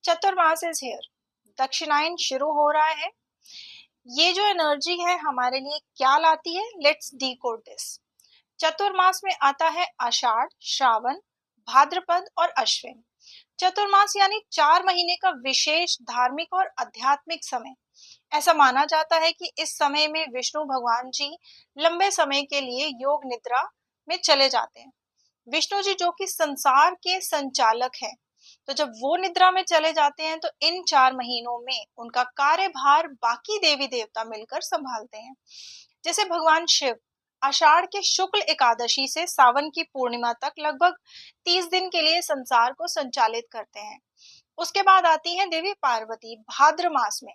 Chaturmas is here. दक्षिणायन शुरू हो रहा है। ये जो एनर्जी है हमारे लिए क्या लाती है, लेट्स डीकोड दिस। चतुर्मास में आता है आषाढ़, श्रावण, भाद्रपद और अश्विन। चतुर्मास यानी 4 महीने का विशेष धार्मिक और आध्यात्मिक समय। ऐसा माना जाता है कि इस समय में विष्णु भगवान जी लंबे समय के लिए योग निद्रा में चले जाते हैं। विष्णु जी जो कि संसार के संचालक हैं, तो जब वो निद्रा में चले जाते हैं तो इन 4 महीनों में उनका कार्यभार बाकी देवी देवता मिलकर संभालते हैं। जैसे भगवान शिव आषाढ़ के शुक्ल एकादशी से सावन की पूर्णिमा तक लगभग 30 दिन के लिए संसार को संचालित करते हैं। उसके बाद आती है देवी पार्वती भाद्र मास में।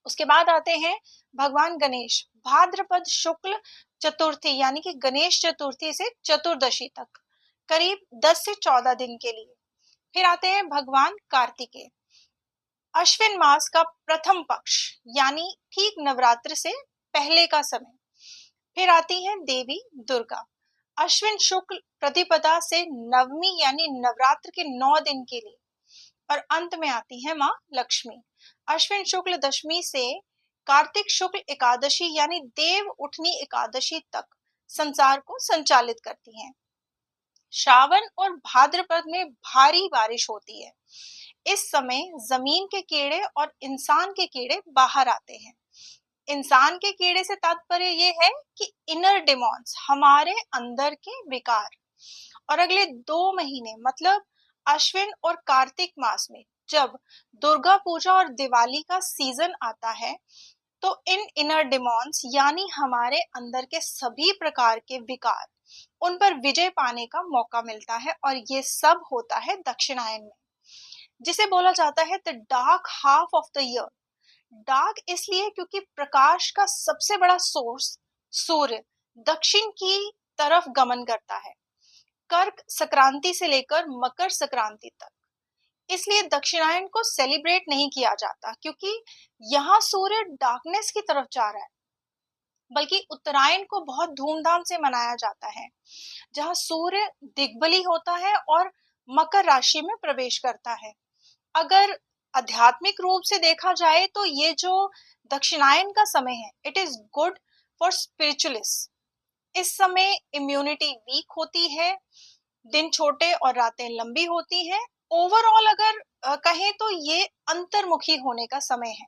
उसके बाद आते हैं भगवान गणेश भाद्रपद शुक्ल चतुर्थी यानी कि गणेश चतुर्थी से चतुर्दशी तक करीब 10 से 14 दिन के लिए। फिर आते हैं भगवान कार्तिकेय अश्विन मास का प्रथम पक्ष यानी ठीक नवरात्र से पहले का समय। फिर आती है देवी दुर्गा अश्विन शुक्ल प्रतिपदा से नवमी यानी नवरात्र के 9 दिन के लिए। और अंत में आती है माँ लक्ष्मी अश्विन शुक्ल दशमी से कार्तिक शुक्ल एकादशी यानी देव उठनी एकादशी तक संसार को संचालित करती हैं। श्रावण और भाद्रपद में भारी बारिश होती है। इस समय जमीन के कीड़े और इंसान के कीड़े बाहर आते हैं। इंसान के कीड़े से तात्पर्य ये है कि इनर डिमॉन्स, हमारे अंदर के विकार। और अगले 2 महीने मतलब अश्विन और कार्तिक मास में जब दुर्गा पूजा और दिवाली का सीजन आता है तो इन इनर डिमॉन्स यानी हमारे अंदर के सभी प्रकार के विकार, उन पर विजय पाने का मौका मिलता है। और ये सब होता है दक्षिणायन में, जिसे बोला जाता है the dark half of the year. Dark इसलिए क्योंकि प्रकाश का सबसे बड़ा सोर्स सूर्य दक्षिण की तरफ गमन करता है, कर्क संक्रांति से लेकर मकर संक्रांति तक। इसलिए दक्षिणायन को सेलिब्रेट नहीं किया जाता क्योंकि यहाँ सूर्य डार्कनेस की तरफ जा रहा है, बल्कि उत्तरायण को बहुत धूमधाम से मनाया जाता है जहाँ सूर्य दिग्बली होता है और मकर राशि में प्रवेश करता है। अगर आध्यात्मिक रूप से देखा जाए तो ये जो दक्षिणायन का समय है, it is good for spiritualist. इस समय इम्यूनिटी वीक होती है, दिन छोटे और रातें लंबी होती हैं। ओवरऑल अगर कहें तो ये अंतर्मुखी होने का समय है।